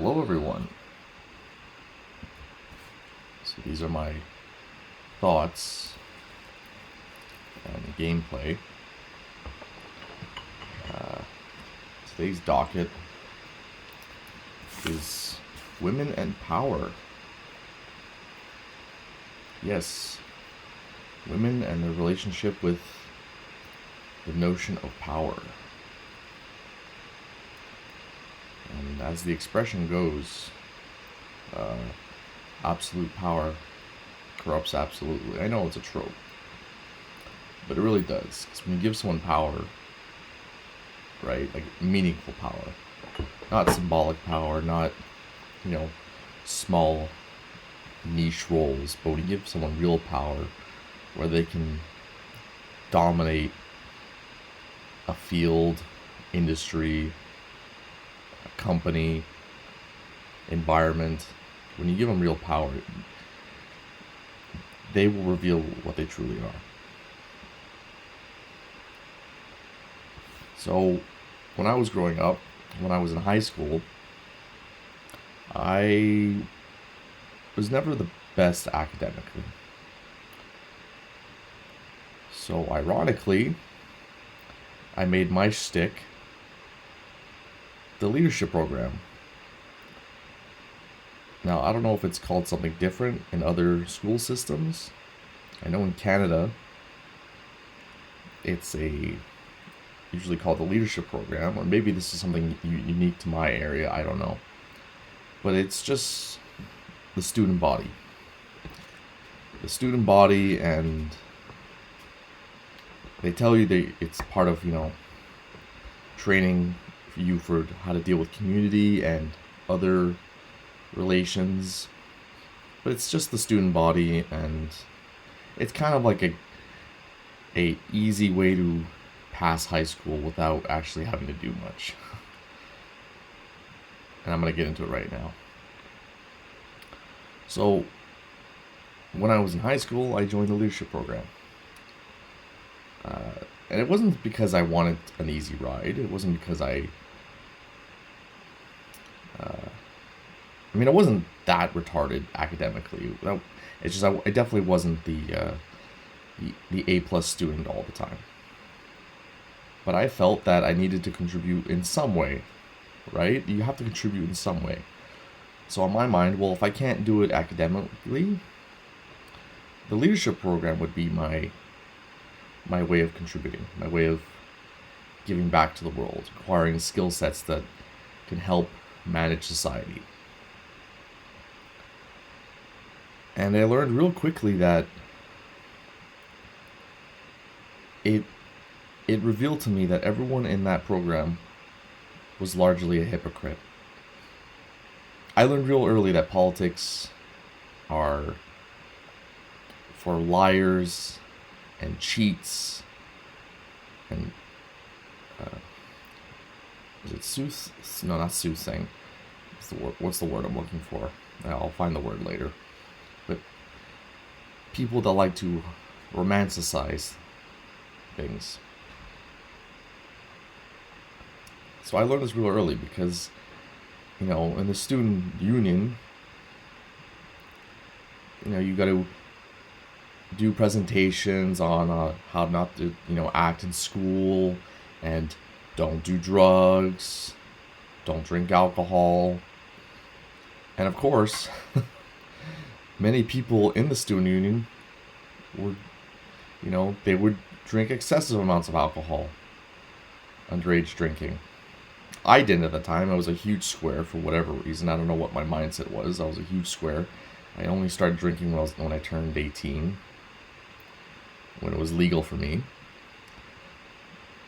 Hello everyone. So these are my thoughts and gameplay. Today's docket is women and power. Yes, women and their relationship with the notion of power. And as the expression goes, absolute power corrupts absolutely. I know it's a trope, but it really does. Because when you give someone power, right, like meaningful power, not symbolic power, not, small niche roles, but when you give someone real power where they can dominate a field, industry, a company, environment, when you give them real power, they will reveal what they truly are. So, when I was growing up, when I was in high school, I was never the best academically. So, ironically, I made my shtick the leadership program. Now, I don't know if it's called something different in other school systems. I know in Canada, it's usually called the leadership program, or maybe this is something unique to my area, I don't know. But it's just the student body. The student body, and they tell you that it's part of, training for you for how to deal with community and other relations. But it's just the student body, and it's kind of like a easy way to pass high school without actually having to do much. And I'm going to get into it right now. So, when I was in high school, I joined the leadership program. And it wasn't because I wanted an easy ride. It wasn't because I wasn't that retarded academically. It's just I definitely wasn't the A+ student all the time. But I felt that I needed to contribute in some way, right? You have to contribute in some way. So on my mind, well, if I can't do it academically, the leadership program would be my way of contributing, my way of giving back to the world, acquiring skill sets that can help manage society. And I learned real quickly that it revealed to me that everyone in that program was largely a hypocrite. I learned real early that politics are for liars and cheats and is it sooth? No, not soothsaying. What's the word I'm looking for? I'll find the word later. But people that like to romanticize things. So I learned this real early because, in the student union, you got to do presentations on how not to, act in school, and don't do drugs, don't drink alcohol. And of course, many people in the student union would, they would drink excessive amounts of alcohol, underage drinking. I didn't at the time. I was a huge square for whatever reason. I don't know what my mindset was. I was a huge square. I only started drinking when I turned 18, when it was legal for me.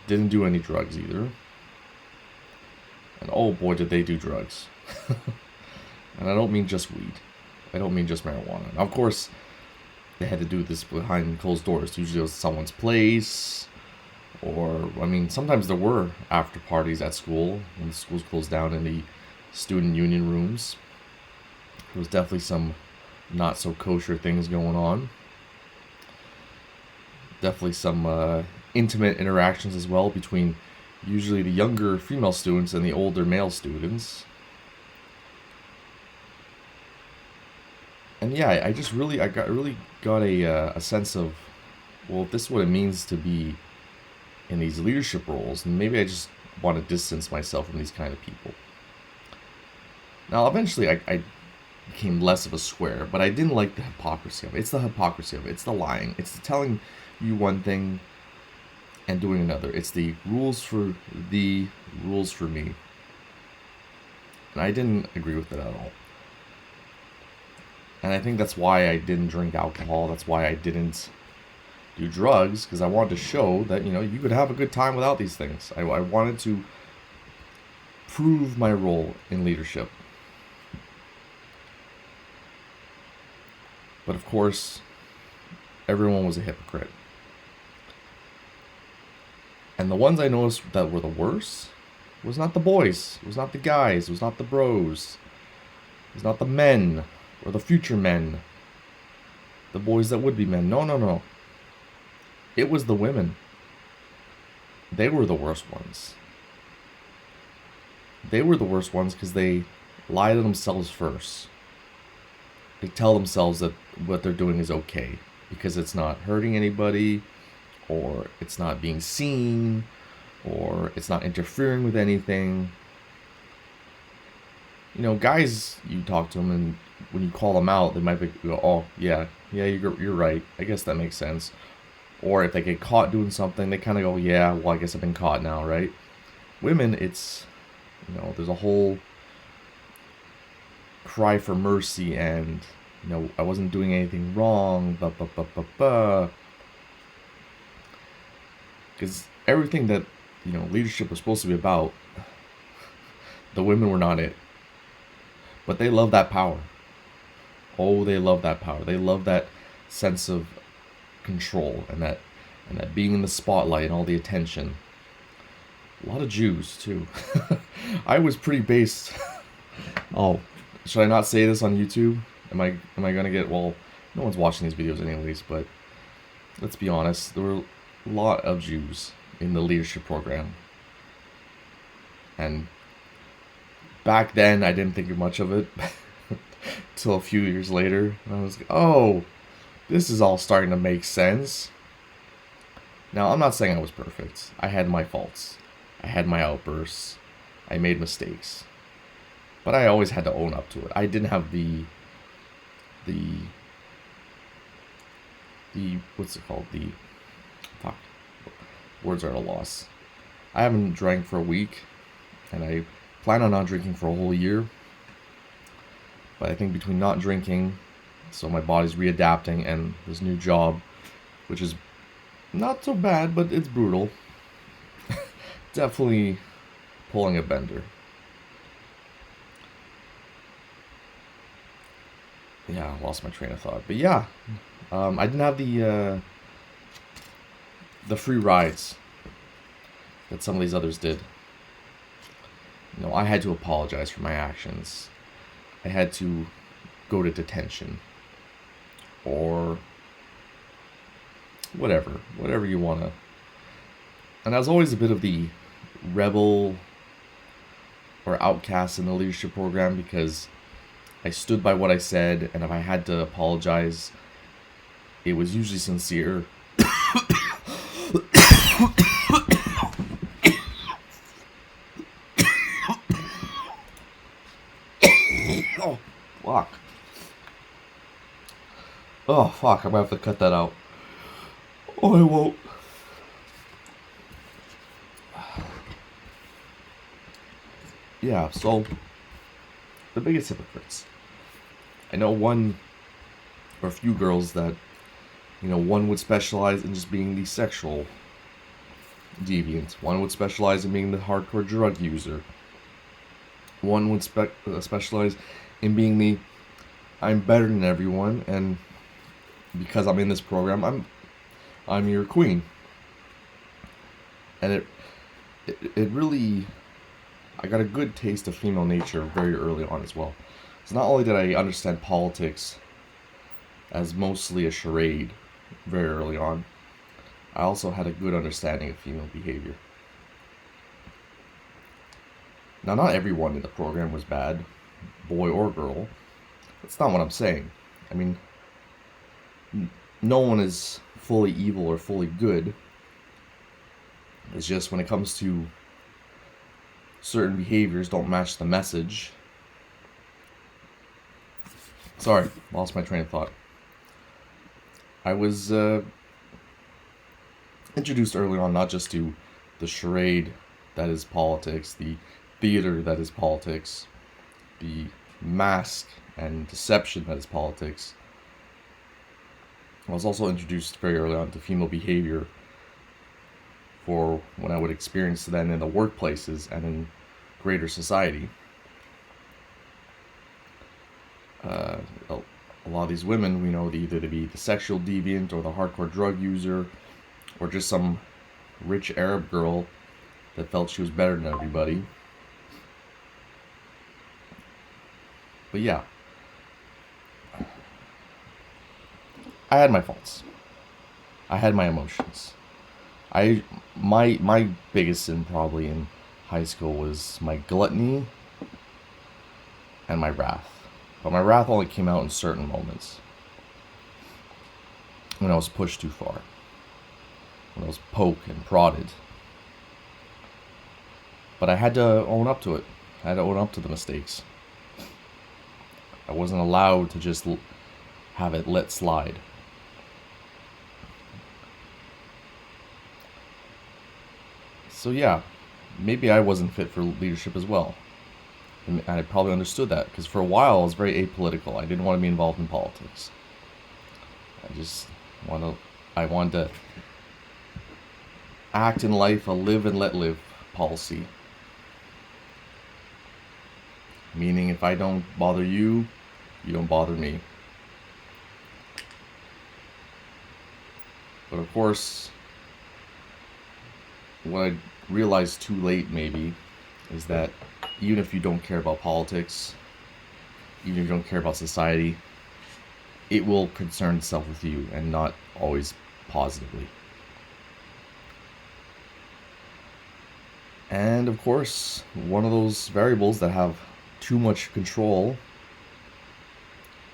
Didn't do any drugs either. And oh boy, did they do drugs. And I don't mean just weed. I don't mean just marijuana. Now, of course, they had to do this behind closed doors. Usually it was someone's place. Or, sometimes there were after parties at school when the schools closed down in the student union rooms. There was definitely some not so kosher things going on. Definitely some intimate interactions as well between usually the younger female students and the older male students. And yeah, I really got a sense of, well, if this is what it means to be in these leadership roles, and maybe I just want to distance myself from these kind of people. Now, eventually, I became less of a square, but I didn't like the hypocrisy of it. It's the hypocrisy of it. It's the lying. It's the telling you one thing and doing another. It's the rules for me. And I didn't agree with it at all. And I think that's why I didn't drink alcohol. That's why I didn't do drugs, because I wanted to show that, you could have a good time without these things. I wanted to prove my role in leadership. But of course, everyone was a hypocrite. And the ones I noticed that were the worst was not the boys, it was not the guys, it was not the bros, it was not the men or the future men, the boys that would be men. No, no, no. It was the women. They were the worst ones. They were the worst ones because they lie to themselves first. They tell themselves that what they're doing is okay because it's not hurting anybody, or it's not being seen, or it's not interfering with anything. Guys, you talk to them, and when you call them out, they might go, "Oh, yeah, you're right. I guess that makes sense." Or if they get caught doing something, they kind of go, "Yeah, well, I guess I've been caught now, right?" Women, it's, there's a whole cry for mercy, and I wasn't doing anything wrong, because everything that leadership was supposed to be about, the women were not it, but they love that power. Oh, they love that power. They love that sense of control, and that being in the spotlight and all the attention. A lot of Jews too. I was pretty based. Oh, should I not say this on YouTube? Am I gonna get, well, no one's watching these videos anyways, but let's be honest, there were a lot of Jews in the leadership program. And back then I didn't think much of it till a few years later. And I was like, oh, this is all starting to make sense. Now, I'm not saying I was perfect. I had my faults. I had my outbursts. I made mistakes. But I always had to own up to it. I didn't have the what's it called? Fuck. Words are at a loss. I haven't drank for a week, and I plan on not drinking for a whole year. But I think between not drinking, so my body's readapting, and this new job, which is not so bad, but it's brutal. Definitely pulling a bender. Yeah, I lost my train of thought. But yeah, I didn't have the free rides that some of these others did. I had to apologize for my actions. I had to go to detention, or whatever you want to. And I was always a bit of the rebel or outcast in the leadership program, because I stood by what I said, and if I had to apologize, it was usually sincere. Oh, fuck. Oh, fuck, I'm gonna have to cut that out. Oh, I won't. Yeah, so the biggest hypocrites. I know one or a few girls that, one would specialize in just being the sexual deviant. One would specialize in being the hardcore drug user. One would specialize in being the I'm better than everyone, and because I'm in this program, I'm your queen. And it really, I got a good taste of female nature very early on as well. So not only did I understand politics as mostly a charade very early on, I also had a good understanding of female behavior. Now, not everyone in the program was bad, boy or girl. That's not what I'm saying. I mean, no one is fully evil or fully good. It's just when it comes to certain behaviors don't match the message. Sorry, lost my train of thought. I was introduced early on not just to the charade that is politics, the theater that is politics, the mask and deception that is politics. I was also introduced very early on to female behavior for when I would experience then in the workplaces and in greater society. A lot of these women, we know either to be the sexual deviant or the hardcore drug user or just some rich Arab girl that felt she was better than everybody. But yeah, I had my faults. I had my emotions. My biggest sin probably in high school was my gluttony and my wrath. But my wrath only came out in certain moments. When I was pushed too far. When I was poked and prodded. But I had to own up to it. I had to own up to the mistakes. I wasn't allowed to just have it let slide. So yeah, maybe I wasn't fit for leadership as well. And I probably understood that because for a while I was very apolitical. I didn't want to be involved in politics. I wanted to act in life a live and let live policy. Meaning if I don't bother you, you don't bother me. But of course, what I realized too late maybe is that even if you don't care about politics, even if you don't care about society, it will concern itself with you and not always positively. And of course, one of those variables that have too much control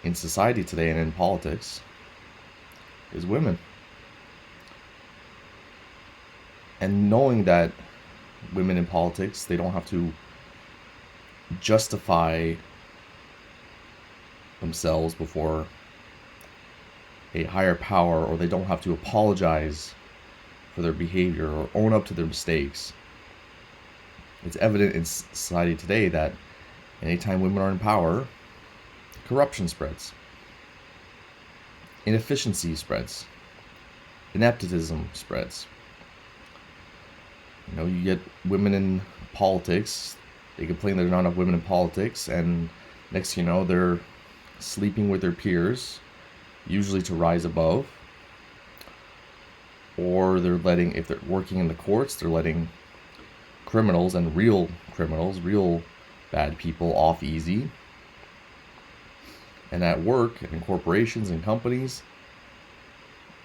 in society today and in politics is women. And knowing that women in politics, they don't have to justify themselves before a higher power, or they don't have to apologize for their behavior or own up to their mistakes. It's evident in society today that anytime women are in power, corruption spreads, inefficiency spreads, ineptism spreads. You get women in politics, they complain there's not enough women in politics, and next thing you know, they're sleeping with their peers, usually to rise above, or if they're working in the courts, they're letting criminals and real criminals, real bad people off easy. And at work and in corporations and companies,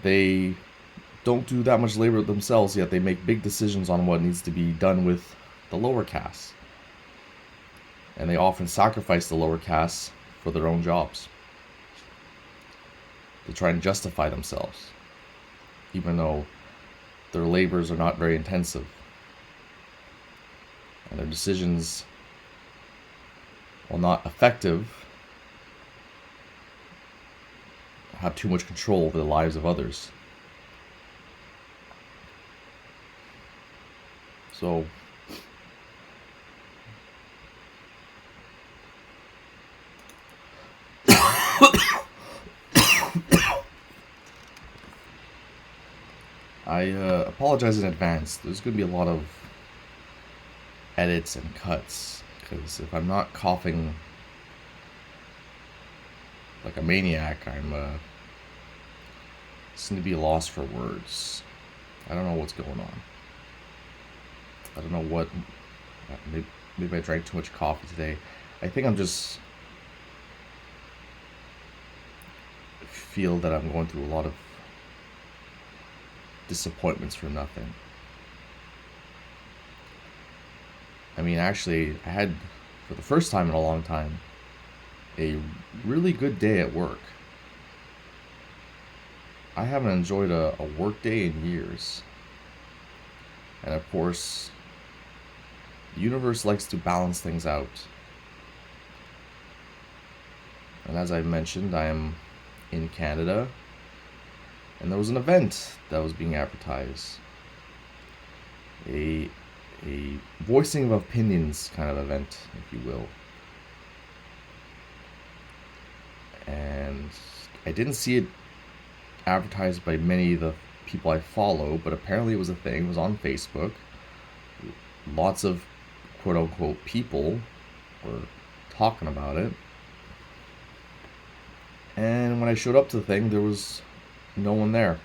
they don't do that much labor themselves, yet they make big decisions on what needs to be done with the lower castes. And they often sacrifice the lower castes for their own jobs. They try and justify themselves, even though their labors are not very intensive. And their decisions, while not effective, have too much control over the lives of others. So, I apologize in advance. There's going to be a lot of edits and cuts, because if I'm not coughing like a maniac, I'm seem to be lost for words. I don't know what's going on. I don't know what. Maybe I drank too much coffee today. I think I'm just feel that I'm going through a lot of disappointments for nothing. I mean, actually, I had, for the first time in a long time, a really good day at work. I haven't enjoyed a work day in years. And of course, the universe likes to balance things out. And as I mentioned, I am in Canada, and there was an event that was being advertised. A voicing of opinions kind of event, if you will. And I didn't see it advertised by many of the people I follow, but apparently it was a thing. It was on Facebook. Lots of quote unquote people were talking about it. And when I showed up to the thing, there was no one there.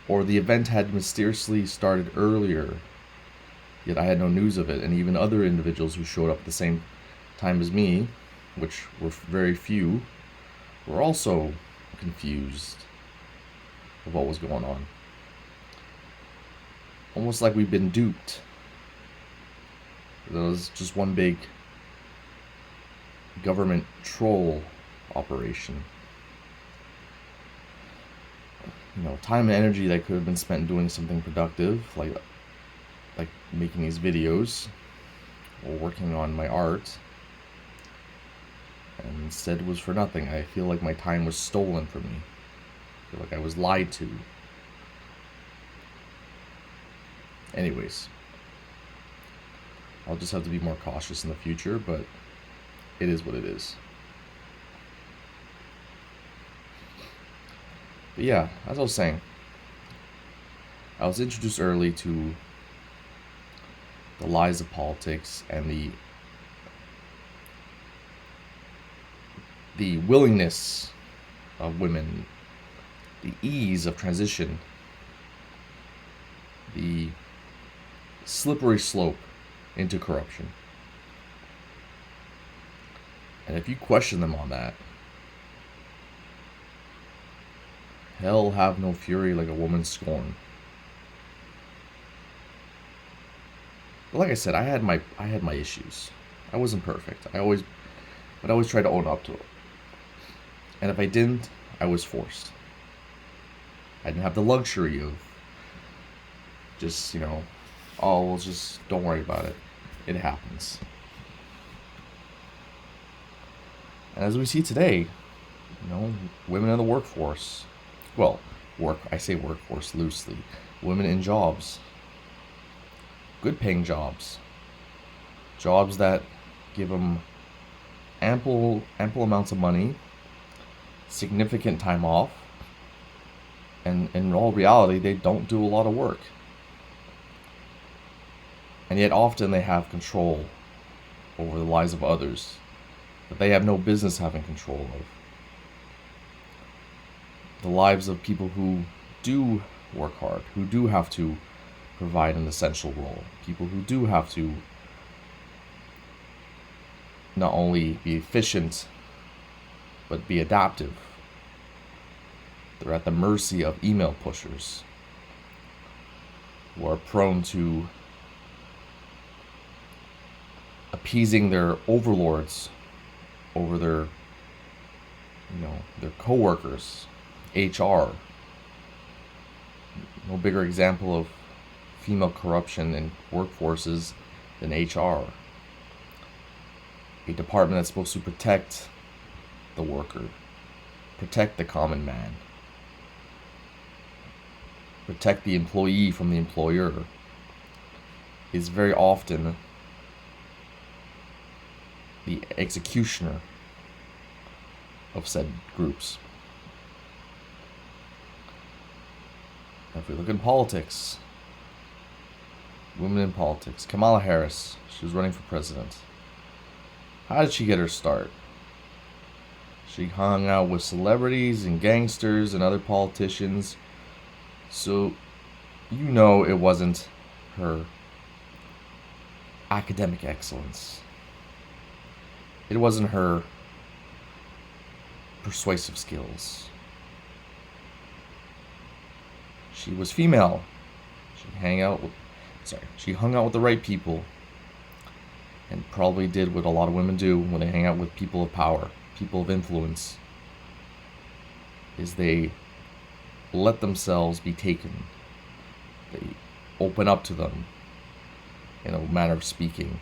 Or the event had mysteriously started earlier, yet I had no news of it. And even other individuals who showed up at the same time as me, which were very few, were also confused of what was going on. Almost like we've been duped. It was just one big government troll operation. Time and energy that could have been spent doing something productive, like making these videos or working on my art, and instead was for nothing. I feel like my time was stolen from me. I feel like I was lied to. Anyways, I'll just have to be more cautious in the future, but it is what it is. But yeah, as I was saying, I was introduced early to the lies of politics and the willingness of women, the ease of transition, the slippery slope into corruption. And if you question them on that, hell have no fury like a woman scorned. But like I said, I had my issues. I wasn't perfect. But I always tried to own up to it. And if I didn't, I was forced. I didn't have the luxury of just, oh, well, just don't worry about it. It happens. And as we see today, women in the workforce, I say workforce loosely, women in jobs, good paying jobs that give them ample amounts of money, significant time off, and in all reality, they don't do a lot of work. And yet often they have control over the lives of others that they have no business having control of. The lives of people who do work hard, who do have to provide an essential role, people who do have to not only be efficient, but be adaptive. They're at the mercy of email pushers who are prone to appeasing their overlords over their coworkers, HR. No bigger example of female corruption in workforces than HR. A department that's supposed to protect the worker, protect the common man, protect the employee from the employer, is very often the executioner of said groups. Now, if we look in politics, women in politics, Kamala Harris, she was running for president. How did she get her start? She hung out with celebrities and gangsters and other politicians, so it wasn't her academic excellence. It wasn't her persuasive skills. She was female. She hung out with the right people, and probably did what a lot of women do when they hang out with people of power, people of influence, is they let themselves be taken. They open up to them in a manner of speaking.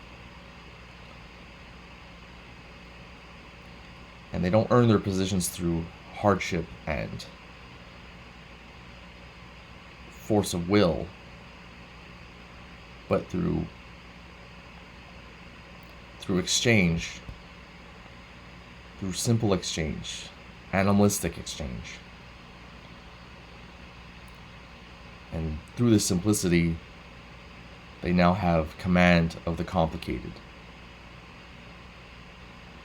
And they don't earn their positions through hardship and force of will, but through exchange, through simple exchange, animalistic exchange. And through this simplicity, they now have command of the complicated.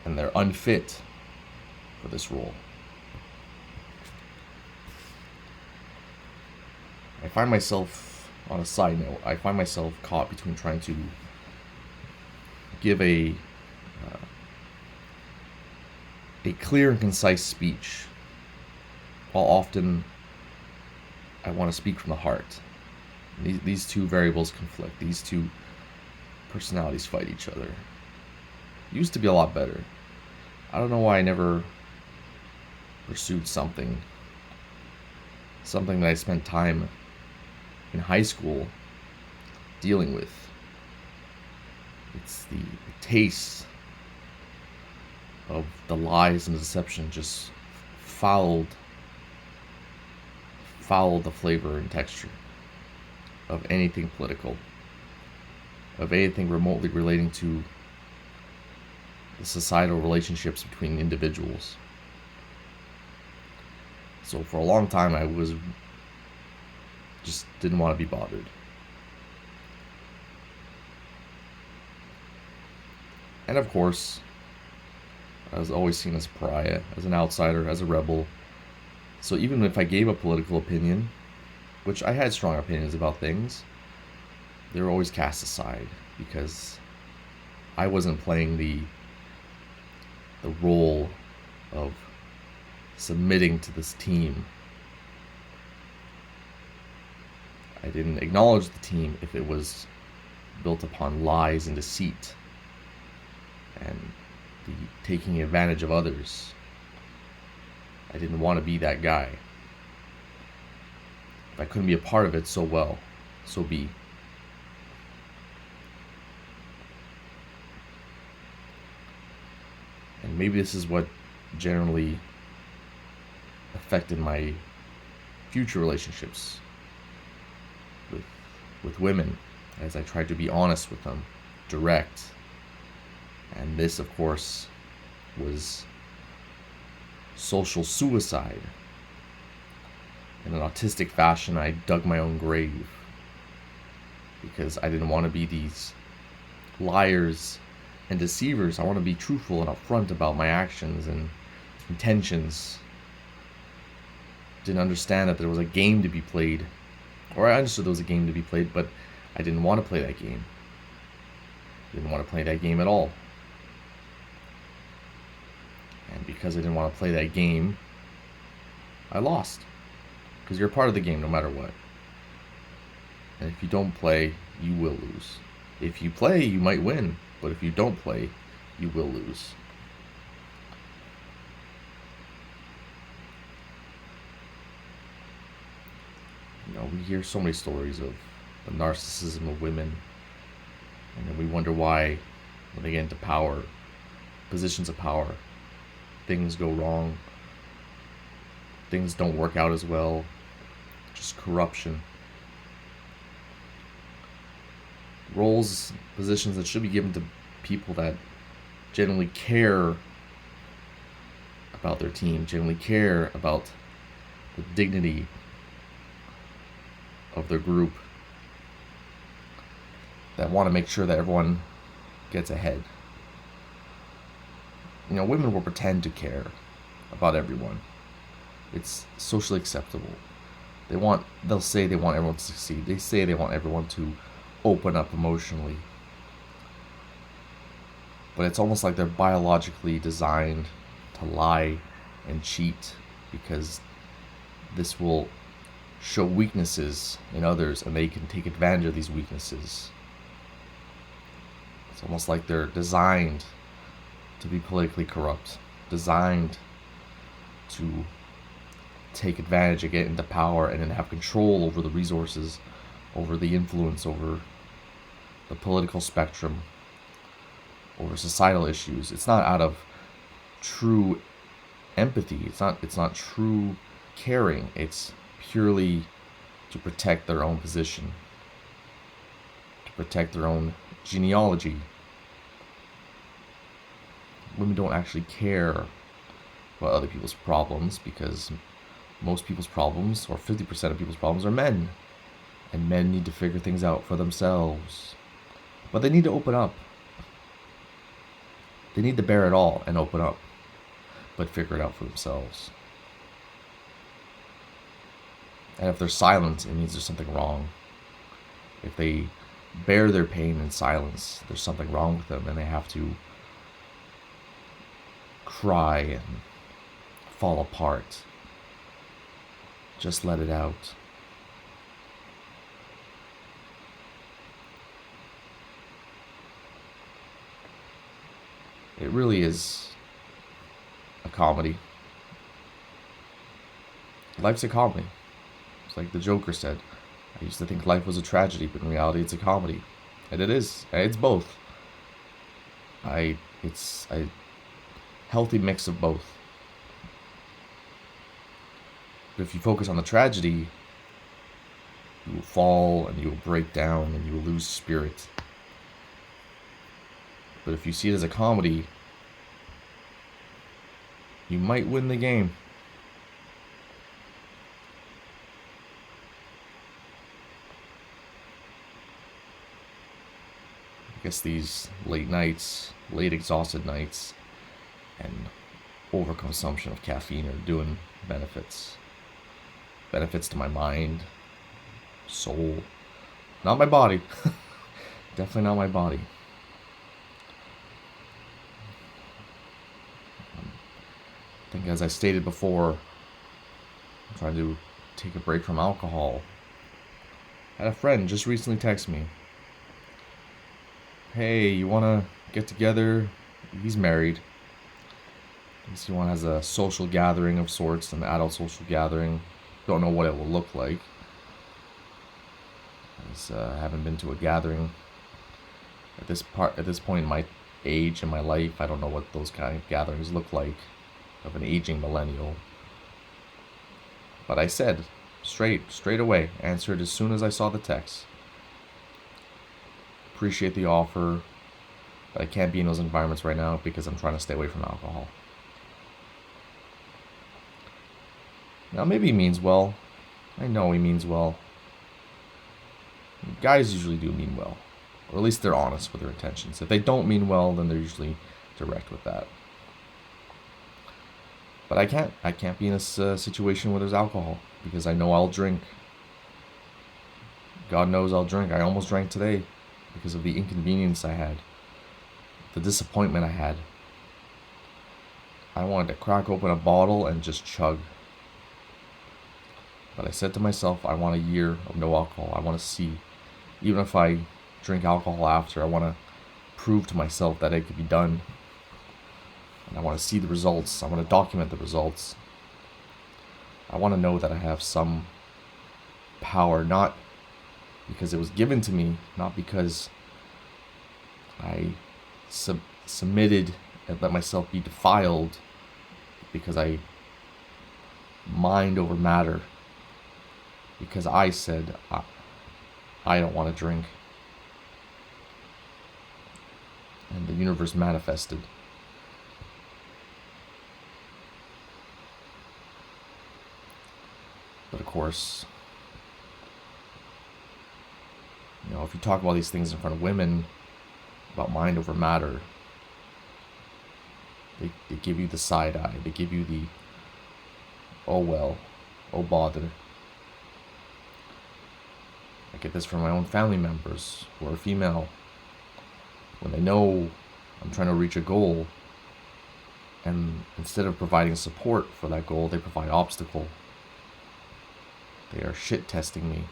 And they're unfit for this role. I find myself, on a side note, I find myself caught between trying to give a clear and concise speech, while often I want to speak from the heart. These two variables conflict. These two personalities fight each other. It used to be a lot better. I don't know why I never pursued something that I spent time in high school dealing with. It's the taste of the lies and the deception just fouled the flavor and texture of anything political, of anything remotely relating to the societal relationships between individuals. So for a long time I just didn't want to be bothered. And of course, I was always seen as a pariah, as an outsider, as a rebel. So even if I gave a political opinion, which I had strong opinions about things, they were always cast aside because I wasn't playing the role of submitting to this team. I didn't acknowledge the team if it was built upon lies and deceit and the taking advantage of others. I didn't want to be that guy. If I couldn't be a part of it, so be. And maybe this is what generally affected my future relationships with women, as I tried to be honest with them, direct. And this, of course, was social suicide. In an autistic fashion, I dug my own grave because I didn't want to be these liars and deceivers. I want to be truthful and upfront about my actions and intentions. Didn't understand that there was a game to be played, or I understood there was a game to be played, but I didn't want to play that game. Didn't want to play that game at all. And because I didn't want to play that game, I lost. Because you're part of the game no matter what. And if you don't play, you will lose. If you play, you might win. But if you don't play, you will lose. You know, we hear so many stories of the narcissism of women. And then we wonder why, when they get into power, positions of power, things go wrong. Things don't work out as well. Just corruption. Roles, positions that should be given to people that genuinely care about their team, genuinely care about the dignity of their group, that want to make sure that everyone gets ahead. You know, women will pretend to care about everyone. It's socially acceptable. They'll say they want everyone to succeed. They say they want everyone to open up emotionally. But it's almost like they're biologically designed to lie and cheat because this will show weaknesses in others and they can take advantage of these weaknesses. It's almost like they're designed to be politically corrupt, designed to take advantage and get into power and then have control over the resources, over the influence, over the political spectrum, over societal issues. It's not out of true empathy. It's not true caring. It's purely to protect their own position, to protect their own genealogy. Women don't actually care about other people's problems because most people's problems, or 50% of people's problems, are men. And men need to figure things out for themselves. But they need to open up. They need to bear it all and open up, but figure it out for themselves. And if they're silent, it means there's something wrong. If they bear their pain in silence, there's something wrong with them, and they have to cry and fall apart. Just let it out. It really is a comedy. Life's a comedy. It's like the Joker said. I used to think life was a tragedy, but in reality it's a comedy. And it is. It's both. It's a healthy mix of both. But if you focus on the tragedy, you will fall and you will break down and you will lose spirit. But if you see it as a comedy, you might win the game. I guess these late nights, late exhausted nights, and overconsumption of caffeine are doing benefits. Benefits to my mind, soul. Not my body. Definitely not my body. I think, as I stated before, I'm trying to take a break from alcohol. I had a friend just recently text me, hey, you want to get together? He's married. He has a social gathering of sorts, an adult social gathering. Don't know what it will look like. I haven't been to a gathering at this point in my age in my life. I don't know what those kind of gatherings look like of an aging millennial. But I said straight away, answered as soon as I saw the text. Appreciate the offer, but I can't be in those environments right now because I'm trying to stay away from alcohol. Now, maybe he means well. I know he means well. Guys usually do mean well. Or at least they're honest with their intentions. If they don't mean well, then they're usually direct with that. But I can't be in a situation where there's alcohol because I know I'll drink. God knows I'll drink. I almost drank today because of the inconvenience I had. The disappointment I had. I wanted to crack open a bottle and just chug. But I said to myself, I want a year of no alcohol. I want to see. Even if I drink alcohol after, I want to prove to myself that it could be done. And I want to see the results. I want to document the results. I want to know that I have some power, not because it was given to me, not because I submitted and let myself be defiled, because I mind over matter, because I said I don't want to drink. And the universe manifested. But of course, if you talk about these things in front of women, about mind over matter, they give you the side eye. They give you the, oh well, oh bother. I get this from my own family members who are female. When they know I'm trying to reach a goal, and instead of providing support for that goal, they provide obstacle. They are shit testing me,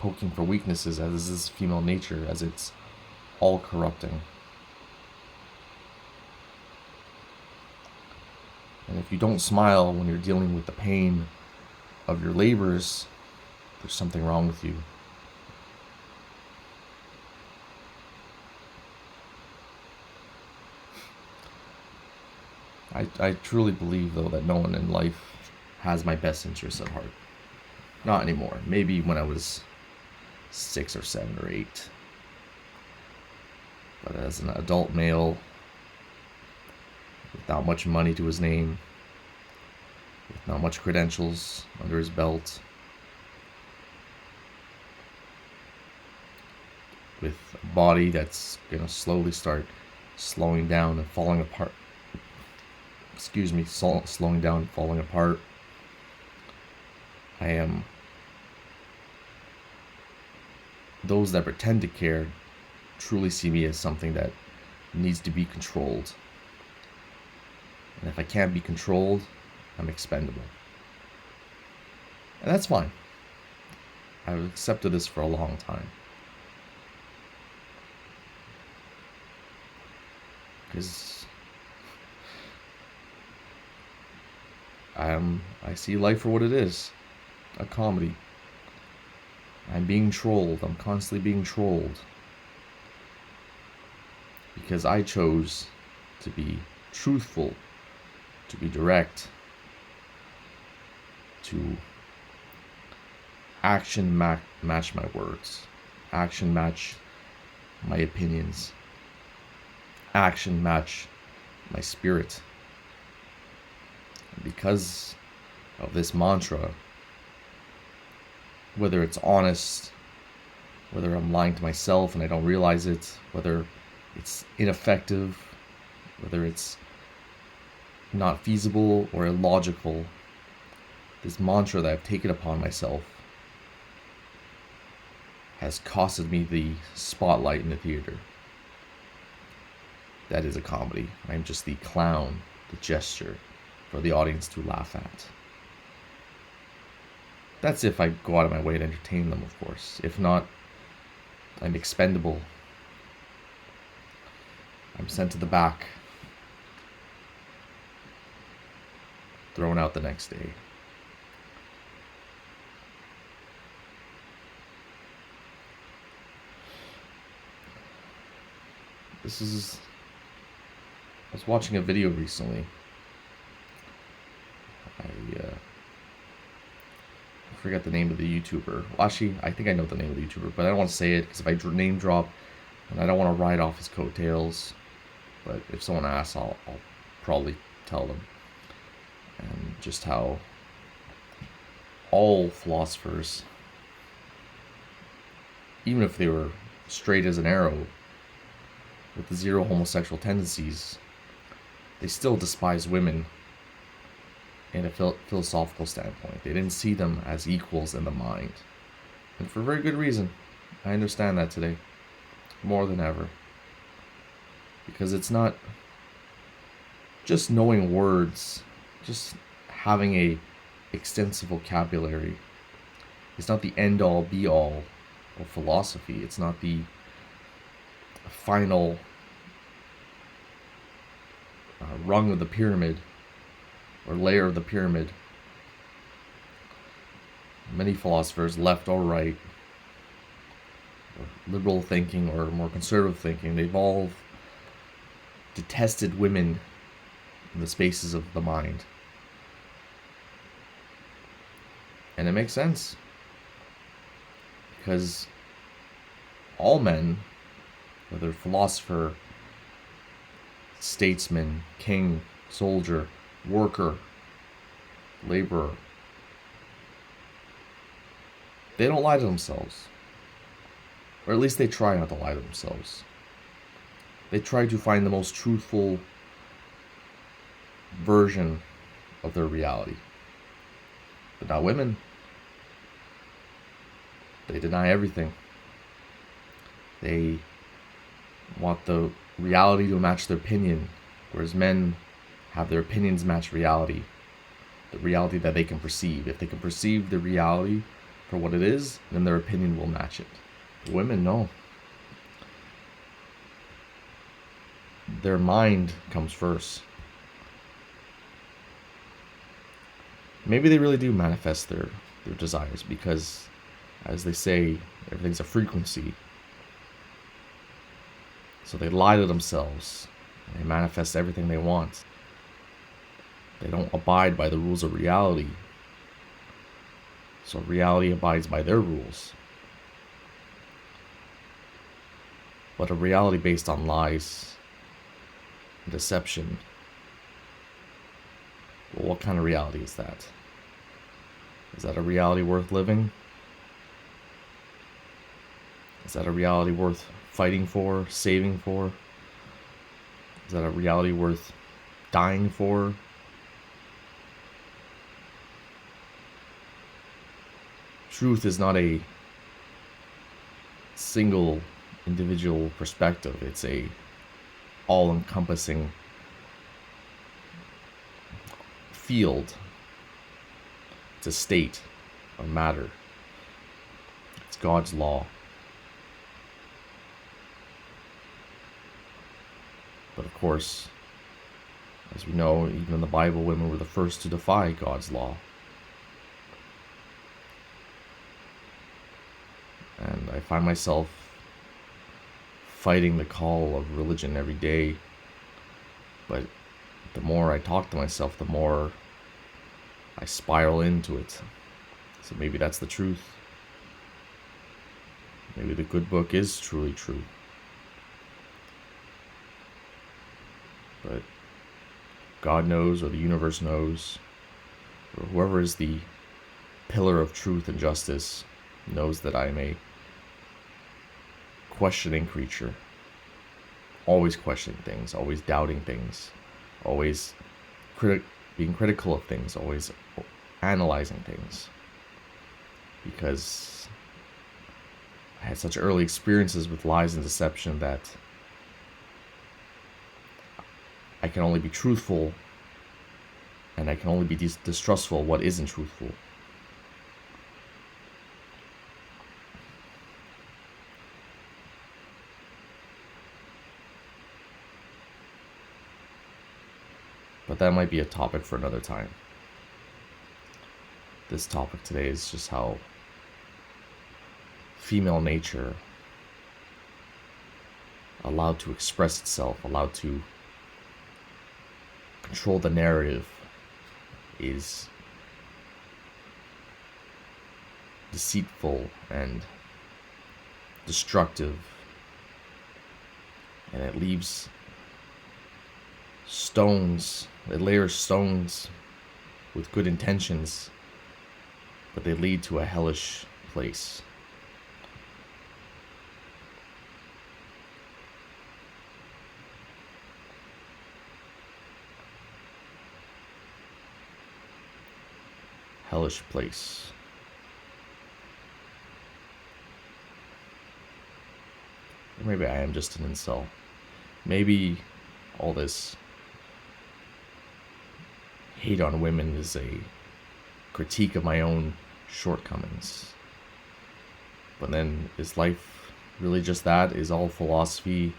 poking for weaknesses, as is female nature, as it's all corrupting. And if you don't smile when you're dealing with the pain of your labors, there's something wrong with you. I truly believe, though, that no one in life has my best interests at heart. Not anymore. Maybe when I was 6 or 7 or 8. But as an adult male, with not much money to his name, with not much credentials under his belt, with a body that's gonna slowly start slowing down and falling apart. Slowing down and falling apart. I am. Those that pretend to care truly see me as something that needs to be controlled. And if I can't be controlled, I'm expendable. And that's fine. I've accepted this for a long time. Because I see life for what it is. A comedy. I'm being trolled. I'm constantly being trolled. Because I chose to be truthful, to be direct, to action match my words, action match my opinions, action match my spirit. And because of this mantra, whether it's honest, whether I'm lying to myself and I don't realize it, whether it's ineffective, whether it's not feasible or illogical, this mantra that I've taken upon myself has costed me the spotlight in the theater. That is a comedy. I'm just the clown, the gesture for the audience to laugh at. That's if I go out of my way to entertain them, of course. If not, I'm expendable. I'm sent to the back, thrown out the next day. I was watching a video recently. I forget the name of the YouTuber. Well, actually, I think I know the name of the YouTuber, but I don't want to say it because if I name drop, and I don't want to ride off his coattails. But if someone asks, I'll probably tell them. And just how all philosophers, even if they were straight as an arrow, with zero homosexual tendencies, they still despise women in a philosophical standpoint. They didn't see them as equals in the mind. And for very good reason. I understand that today. More than ever. Because it's not just knowing words, just having a extensive vocabulary. It's not the end all be all of philosophy. It's not the final rung of the pyramid or layer of the pyramid. Many philosophers, left or right, or liberal thinking or more conservative thinking, they've all detested women in the spaces of the mind. And it makes sense. Because all men, whether philosopher, statesman, king, soldier, worker, laborer, they don't lie to themselves. Or at least they try not to lie to themselves. They try to find the most truthful version of their reality. But not women. They deny everything. They want the reality to match their opinion, whereas men have their opinions match reality, the reality that they can perceive. If they can perceive the reality for what it is, then their opinion will match it. But women, no. Their mind comes first. maybe they really do manifest their desires because, as they say, everything's a frequency. So they lie to themselves and they manifest everything they want. They don't abide by the rules of reality. So reality abides by their rules. But a reality based on lies and deception, well, what kind of reality is that? Is that a reality worth living? Is that a reality worth fighting for, saving for? Is that a reality worth dying for? Truth is not a single individual perspective. It's a all-encompassing field. It's a state of matter. It's God's law. But of course, as we know, even in the Bible, women were the first to defy God's law. And I find myself fighting the call of religion every day. But the more I talk to myself, the more I spiral into it. So maybe that's the truth. Maybe the good book is truly true. But God knows, or the universe knows, or whoever is the pillar of truth and justice knows that I am a questioning creature. Always questioning things, always doubting things, always being critical of things, always analyzing things. Because I had such early experiences with lies and deception that I can only be truthful and I can only be distrustful of what isn't truthful. But that might be a topic for another time. This topic today is just how female nature, allowed to express itself, allowed to control the narrative, is deceitful and destructive, and it leaves stones, it layers stones with good intentions, but they lead to a hellish place. Hellish place. Or maybe I am just an incel. Maybe all this hate on women is a critique of my own shortcomings. But then, is life really just that? Is all philosophy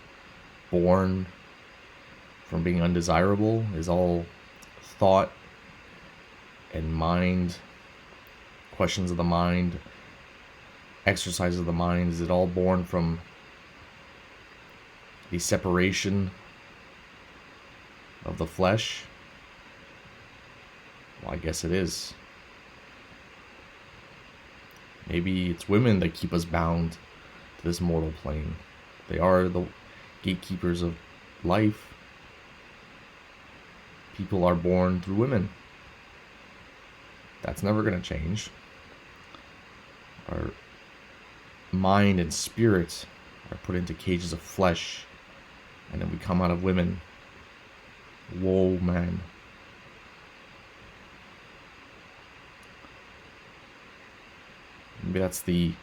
born from being undesirable? Is all thought and mind, questions of the mind, exercise of the mind, is it all born from the separation of the flesh? Well, I guess it is. Maybe it's women that keep us bound to this mortal plane. They are the gatekeepers of life. People are born through women. That's never going to change. Our mind and spirit are put into cages of flesh, and then we come out of women. Whoa, man. Maybe that's the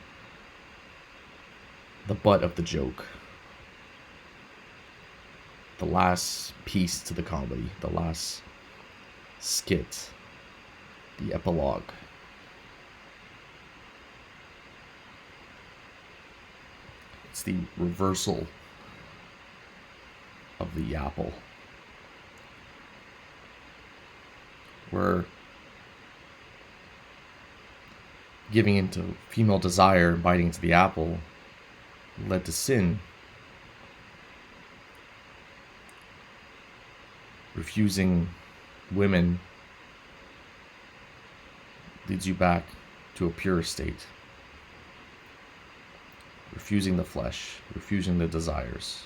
butt of the joke. The last piece to the comedy. The last skit. The epilogue. It's the reversal of the apple. Where giving into female desire and biting into the apple led to sin. Refusing women leads you back to a pure state. Refusing the flesh, refusing the desires.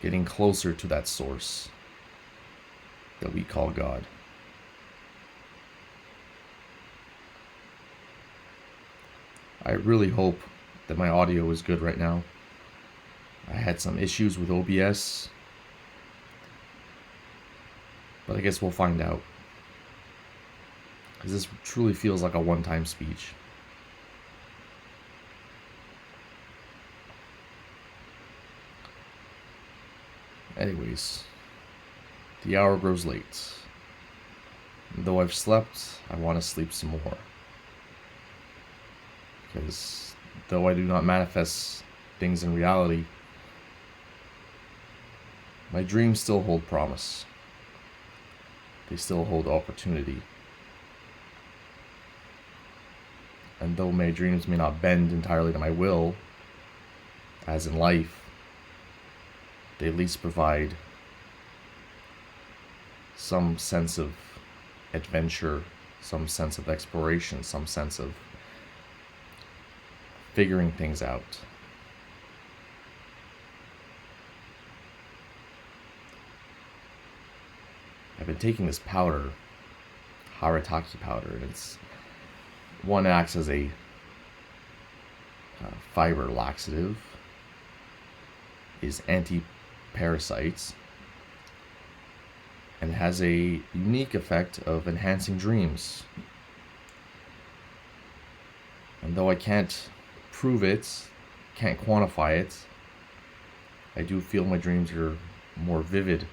Getting closer to that source that we call God. I really hope that my audio is good right now. I had some issues with OBS, but I guess we'll find out. Because this truly feels like a one-time speech. Anyways, the hour grows late. And though I've slept, I want to sleep some more. Because though I do not manifest things in reality, my dreams still hold promise. They still hold opportunity. And though my dreams may not bend entirely to my will, as in life, they at least provide some sense of adventure, some sense of exploration, some sense of figuring things out. I've been taking this powder, Harataki powder, and one acts as a fiber laxative, is anti-parasites, and has a unique effect of enhancing dreams. And though I can't prove it, can't quantify it, I do feel my dreams are more vivid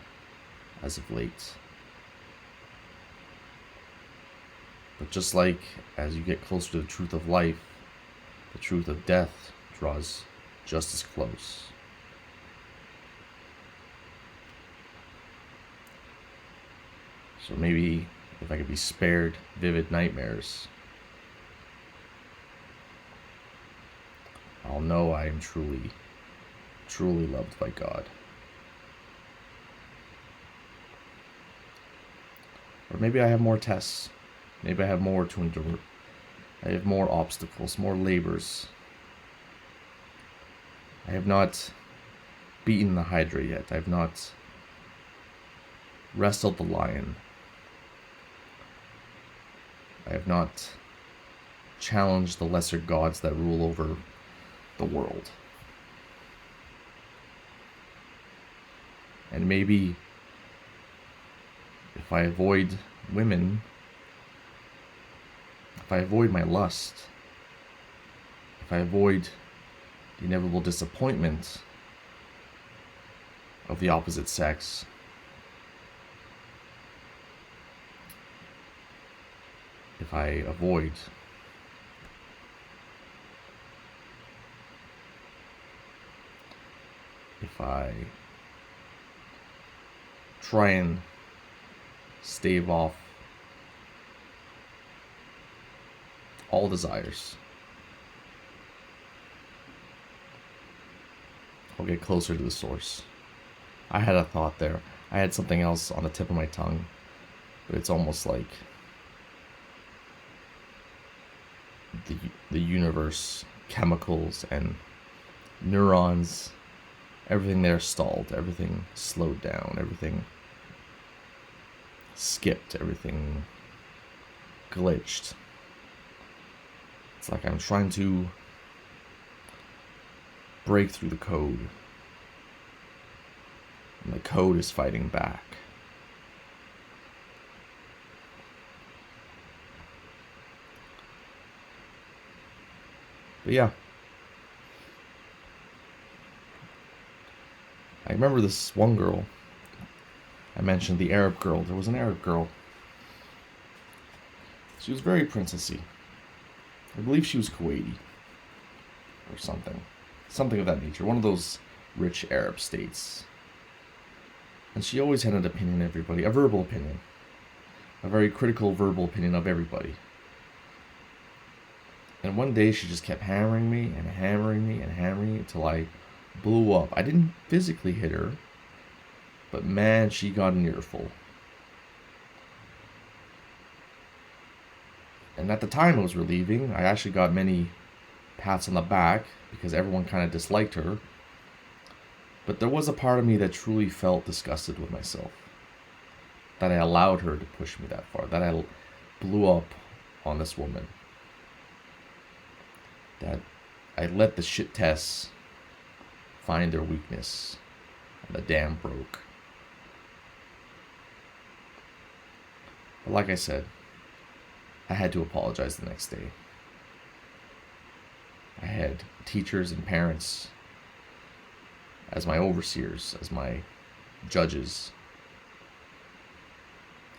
as of late. But just like as you get closer to the truth of life, the truth of death draws just as close. So maybe if I could be spared vivid nightmares, I'll know I am truly, truly loved by God. Or maybe I have more tests. Maybe I have more to endure. I have more obstacles, more labors. I have not beaten the Hydra yet. I have not wrestled the lion. I have not challenged the lesser gods that rule over the world. And maybe if I avoid women, if I avoid my lust, if I avoid the inevitable disappointment of the opposite sex, if I avoid if I try and stave off all desires, I'll get closer to the source. I had a thought there. I had something else on the tip of my tongue, but it's almost like the universe, chemicals and neurons, everything there stalled, everything slowed down, everything skipped, everything glitched. It's like I'm trying to break through the code, and the code is fighting back. But yeah, I remember this one girl. I mentioned the Arab girl. There was an Arab girl. She was very princessy. I believe she was Kuwaiti or something. Something of that nature. One of those rich Arab states. And she always had an opinion on everybody, a verbal opinion. a very critical verbal opinion of everybody. And one day she just kept hammering me and hammering me and hammering me until I blew up. I didn't physically hit her, but man, she got an earful. And at the time it was relieving. I actually got many pats on the back because everyone kind of disliked her. But there was a part of me that truly felt disgusted with myself. That I allowed her to push me that far. That I blew up on this woman. That I let the shit tests find their weakness. And the dam broke. But like I said, I had to apologize the next day. I had teachers and parents as my overseers, as my judges,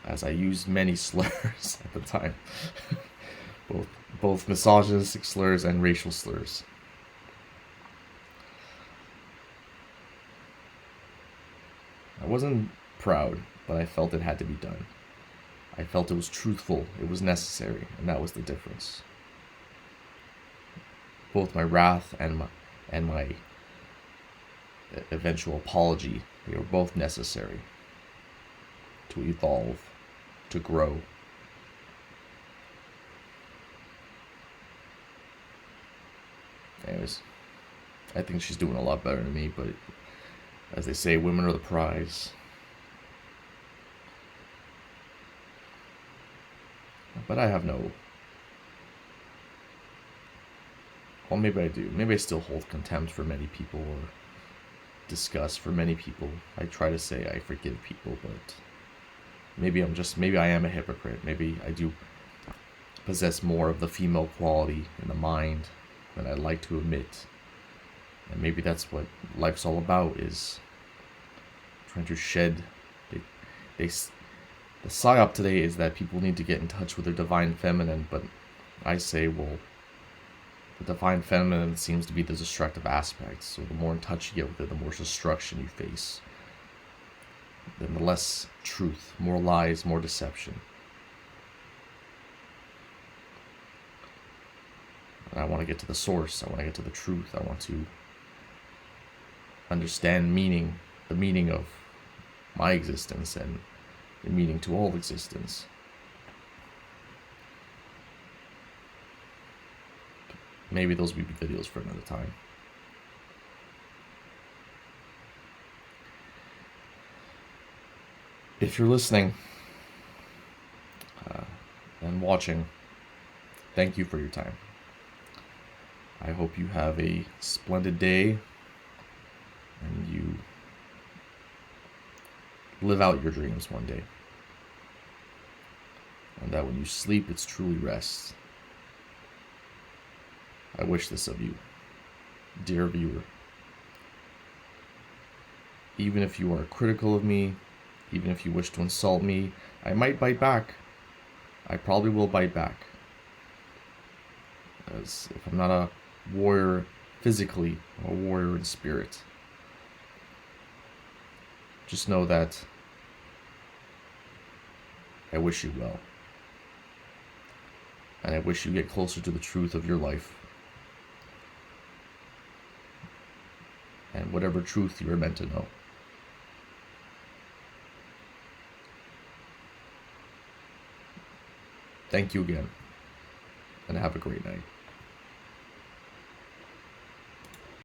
as I used many slurs at the time. both misogynistic slurs and racial slurs. I wasn't proud, but I felt it had to be done. I felt it was truthful, it was necessary, and that was the difference. Both my wrath and my eventual apology, they were both necessary to evolve, to grow. Anyways, I think she's doing a lot better than me, but as they say, women are the prize. But I have no... Well, maybe I do. Maybe I still hold contempt for many people or disgust for many people. I try to say I forgive people, but maybe I am a hypocrite. Maybe I do possess more of the female quality in the mind than I'd like to admit. And maybe that's what life's all about, is trying to shed... The psyop today is that people need to get in touch with their divine feminine, but I say, well, the divine feminine seems to be the destructive aspect, so the more in touch you get with it, the more destruction you face. Then the less truth, more lies, more deception. And I want to get to the source, I want to get to the truth, I want to understand the meaning of my existence and the meaning to all existence. Maybe those will be videos for another time. If you're listening and watching, thank you for your time. I hope you have a splendid day and you live out your dreams one day. And that when you sleep, it's truly rest. I wish this of you, dear viewer. Even if you are critical of me, even if you wish to insult me, I might bite back. I probably will bite back. As if I'm not a warrior physically, I'm a warrior in spirit. Just know that I wish you well. And I wish you get closer to the truth of your life. And whatever truth you are meant to know. Thank you again. And have a great night.